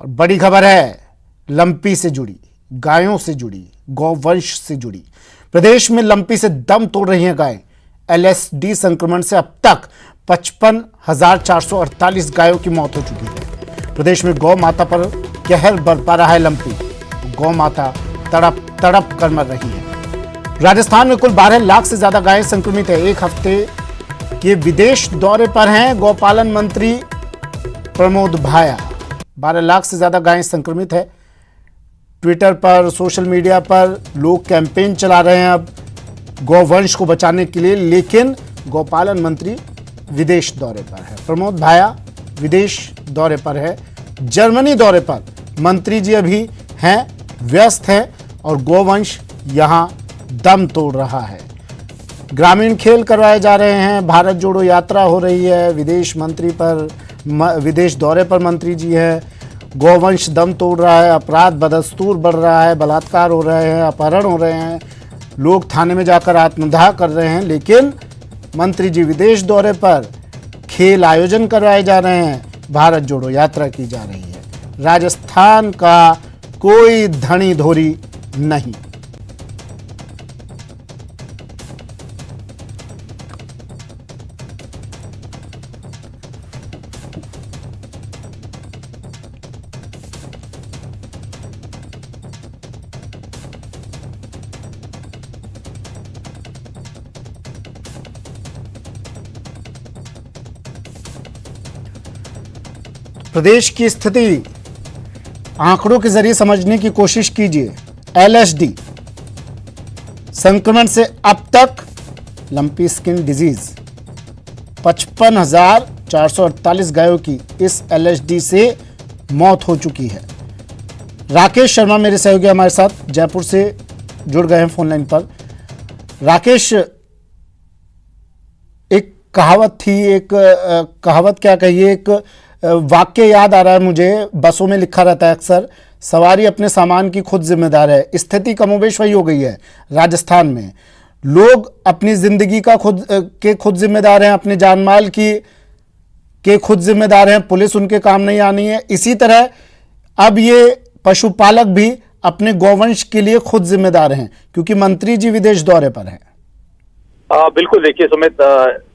और बड़ी खबर है लंपी से जुड़ी, गायों से जुड़ी, गौवंश से जुड़ी। प्रदेश में लंपी से दम तोड़ रही हैं गायें। एलएसडी संक्रमण से अब तक 55,448 गायों की मौत हो चुकी है। प्रदेश में गौ माता पर कहर बरपा रहा है लंपी। गौ माता तड़प तड़प कर मर रही है। राजस्थान में कुल 12 लाख से ज्यादा गायें संक्रमित है। एक हफ्ते के विदेश दौरे पर हैं गौपालन मंत्री प्रमोद भाया। 12 लाख से ज्यादा गायें संक्रमित है। ट्विटर पर, सोशल मीडिया पर लोग कैंपेन चला रहे हैं अब गौवंश को बचाने के लिए, लेकिन गौपालन मंत्री विदेश दौरे पर है। प्रमोद भाया विदेश दौरे पर है, जर्मनी दौरे पर मंत्री जी अभी हैं, व्यस्त हैं और गौवंश यहां दम तोड़ रहा है। ग्रामीण खेल करवाए जा रहे हैं, भारत जोड़ो यात्रा हो रही है, विदेश दौरे पर मंत्री जी है। गौवंश दम तोड़ रहा है, अपराध बदस्तूर बढ़ रहा है, बलात्कार हो रहे हैं, अपहरण हो रहे हैं, लोग थाने में जाकर आत्मदाह कर रहे हैं, लेकिन मंत्री जी विदेश दौरे पर, खेल आयोजन करवाए जा रहे हैं, भारत जोड़ो यात्रा की जा रही है। राजस्थान का कोई धनी धोरी नहीं। प्रदेश की स्थिति आंकड़ों के जरिए समझने की कोशिश कीजिए। एलएसडी संक्रमण से अब तक लंपी स्किन डिजीज 55,448 गायों की इस एलएसडी से मौत हो चुकी है। राकेश शर्मा मेरे सहयोगी हमारे साथ जयपुर से जुड़ गए हैं फोन लाइन पर। राकेश, एक कहावत थी, कहावत क्या कहिए, एक वाक्य याद आ रहा है मुझे, बसों में लिखा रहता है अक्सर, सवारी अपने सामान की खुद जिम्मेदार है। स्थिति कमोबेश वही हो गई है राजस्थान में। लोग अपनी जिंदगी का खुद जिम्मेदार हैं, अपने जान माल के खुद जिम्मेदार हैं, पुलिस उनके काम नहीं आनी है। इसी तरह अब ये पशुपालक भी अपने गौवंश के लिए खुद जिम्मेदार हैं, क्योंकि मंत्री जी विदेश दौरे पर हैं। बिल्कुल, देखिए सुमित,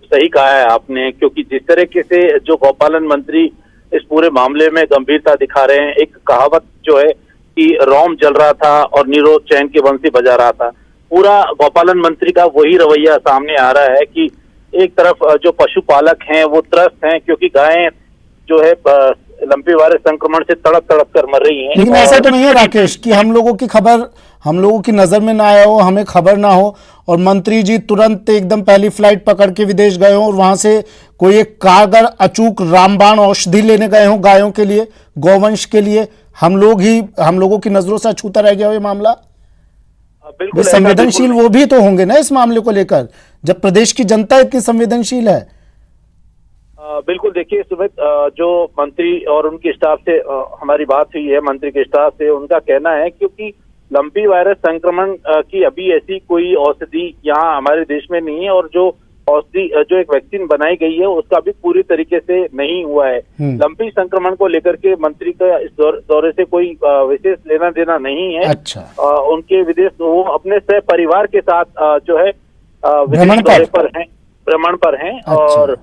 सही कहा है आपने, क्योंकि जिस तरीके से जो गौपालन मंत्री इस पूरे मामले में गंभीरता दिखा रहे हैं, एक कहावत जो है कि रोम जल रहा था और नीरो चैन की बंसी बजा रहा था, पूरा गौपालन मंत्री का वही रवैया सामने आ रहा है कि एक तरफ जो पशुपालक हैं वो त्रस्त हैं, क्योंकि गायें जो है लंपी वायरस संक्रमण से तड़प तड़प कर मर रही हैं। लेकिन ऐसा तो नहीं है राकेश कि हम लोगों की खबर, हम लोगों की नजर में ना आया हो, हमें खबर ना हो और मंत्री जी तुरंत एकदम पहली फ्लाइट पकड़ के विदेश गए हो और वहां से कोई एक कारगर अचूक रामबाण औषधि लेने गए हो गायों के लिए, गौवंश के लिए, हम लोगों की नजरों से अछूता रह गया हो ये मामला। बिल्कुल संवेदनशील वो भी तो होंगे ना इस मामले को लेकर, जब प्रदेश की जनता इतनी संवेदनशील है। बिल्कुल, देखिए सुमित, जो मंत्री और उनके स्टाफ से हमारी बात हुई है, मंत्री के स्टाफ से, उनका कहना है क्योंकि लंपी वायरस संक्रमण की अभी ऐसी कोई औषधि यहाँ हमारे देश में नहीं है, और जो औषधि जो एक वैक्सीन बनाई गई है उसका भी पूरी तरीके से नहीं हुआ है। लंपी संक्रमण को लेकर के मंत्री का इस दौरे से कोई विशेष लेना देना नहीं है। अच्छा। उनके विदेश, वो अपने सह परिवार के साथ जो है विदेश दौरे पर हैं, भ्रमण पर हैं। अच्छा।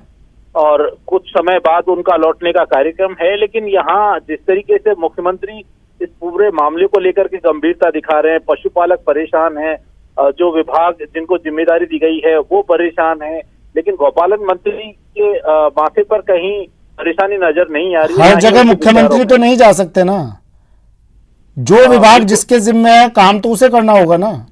और कुछ समय बाद उनका लौटने का कार्यक्रम है। लेकिन यहाँ जिस तरीके से मुख्यमंत्री इस पूरे मामले को लेकर के गंभीरता दिखा रहे हैं, पशुपालक परेशान हैं, जो विभाग जिनको जिम्मेदारी दी गई है वो परेशान है, लेकिन गौपालन मंत्री के माथे पर कहीं परेशानी नजर नहीं आ रही। हर जगह मुख्यमंत्री तो नहीं जा सकते ना, जो विभाग जिसके जिम्मे है काम तो उसे करना होगा ना।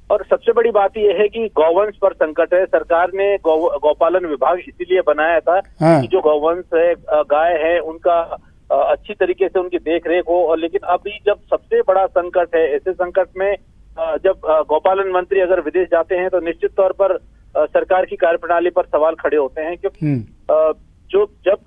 और सबसे बड़ी बात यह है कि गौवंश पर संकट है। सरकार ने गौपालन विभाग इसीलिए बनाया था कि जो गौवंश है, गाय है, उनका अच्छी तरीके से उनकी देख रेख हो। और लेकिन अभी जब सबसे बड़ा संकट है, ऐसे संकट में जब गौपालन मंत्री अगर विदेश जाते हैं तो निश्चित तौर पर सरकार की कार्यप्रणाली पर सवाल खड़े होते हैं, क्योंकि जब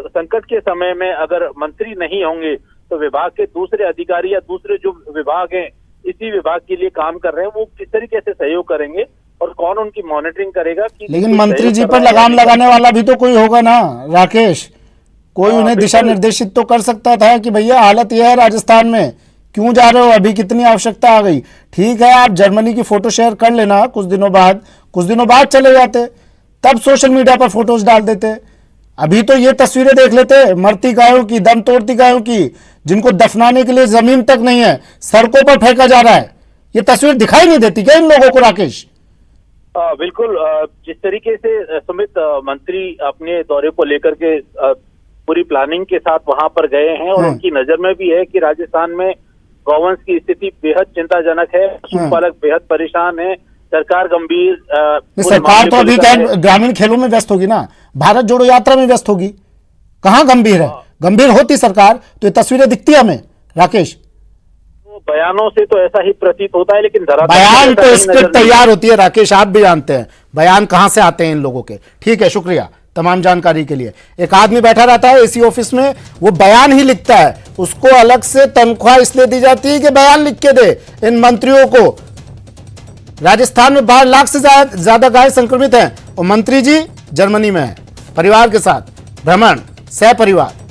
संकट के समय में अगर मंत्री नहीं होंगे तो विभाग के दूसरे अधिकारी या दूसरे जो विभाग हैं इसी विभाग के लिए काम कर रहे हैं, वो किस तरीके से सहयोग करेंगे और कौन उनकी मॉनिटरिंग करेगा कि। लेकिन मंत्री जी पर लगाम लगाने वाला भी तो कोई होगा ना राकेश, कोई उन्हें दिशा निर्देशित तो कर सकता था कि भैया हालत यह है राजस्थान में, क्यों जा रहे हो, अभी कितनी आवश्यकता आ गई। ठीक है, आप जर्मनी की फोटो शेयर कर लेना, कुछ दिनों बाद चले जाते, तब सोशल मीडिया पर फोटोज डाल देते। अभी तो ये तस्वीरें देख लेते मरती गायों की, दम तोड़ती गायों की, जिनको दफनाने के लिए जमीन तक नहीं है, सड़कों पर फेंका जा रहा है। ये तस्वीर दिखाई नहीं देती क्या इन लोगों को राकेश? बिल्कुल, जिस तरीके से सुमित मंत्री अपने दौरे को लेकर के पूरी प्लानिंग के साथ वहां पर गए हैं और उनकी नजर में भी है कि राजस्थान में गौवंश की स्थिति बेहद चिंताजनक है, पशुपालक बेहद परेशान है, सरकार गंभीर। सरकार तो अभी क्या ग्रामीण खेलों में व्यस्त होगी ना, भारत जोड़ो यात्रा में व्यस्त होगी, कहाँ गंभीर है? गंभीर होती सरकार तो ये तस्वीरें दिखती हमें राकेश। बयानों से तो ऐसा ही प्रतीत होता है, लेकिन बयान तो स्क्रिप्ट तैयार होती है राकेश, आप भी जानते हैं बयान कहां से आते हैं इन लोगों के। ठीक है, शुक्रिया तमाम जानकारी के लिए। एक आदमी बैठा रहता है एसी ऑफिस में, वो बयान ही लिखता है, उसको अलग से तनख्वाह इसलिए दी जाती है कि बयान लिख के दे इन मंत्रियों को। राजस्थान में 12 लाख से ज्यादा गाय संक्रमित हैं और मंत्री जी जर्मनी में है परिवार के साथ भ्रमण, सह परिवार।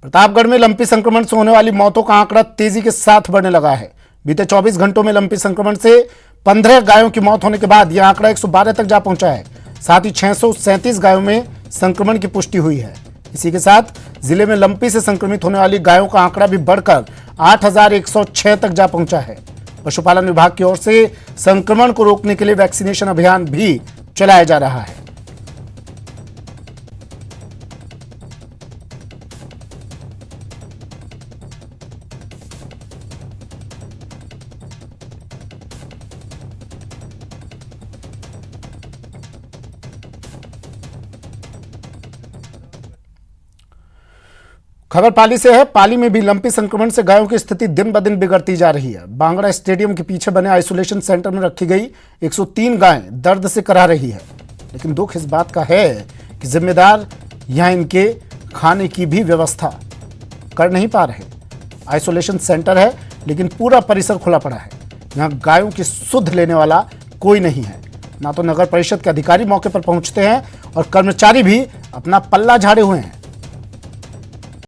प्रतापगढ़ में लंपी संक्रमण से होने वाली मौतों का आंकड़ा तेजी के साथ बढ़ने लगा है। बीते 24 घंटों में लंपी संक्रमण से 15 गायों की मौत होने के बाद यह आंकड़ा 112 तक जा पहुंचा है। साथ ही 637 गायों में संक्रमण की पुष्टि हुई है। इसी के साथ जिले में लंपी से संक्रमित होने वाली गायों का आंकड़ा भी बढ़कर 8106 तक जा पहुंचा है। पशुपालन विभाग की ओर से संक्रमण को रोकने के लिए वैक्सीनेशन अभियान भी चलाया जा रहा है। खबर पाली से है। पाली में भी लंपी संक्रमण से गायों की स्थिति दिन ब दिन बिगड़ती जा रही है। बांगड़ा स्टेडियम के पीछे बने आइसोलेशन सेंटर में रखी गई 103 गायें दर्द से करा रही है, लेकिन दुख इस बात का है कि जिम्मेदार यहां इनके खाने की भी व्यवस्था कर नहीं पा रहे। आइसोलेशन सेंटर है लेकिन पूरा परिसर खुला पड़ा है। यहाँ गायों की सुध लेने वाला कोई नहीं है। ना तो नगर परिषद के अधिकारी मौके पर पहुंचते हैं और कर्मचारी भी अपना पल्ला झाड़े हुए हैं।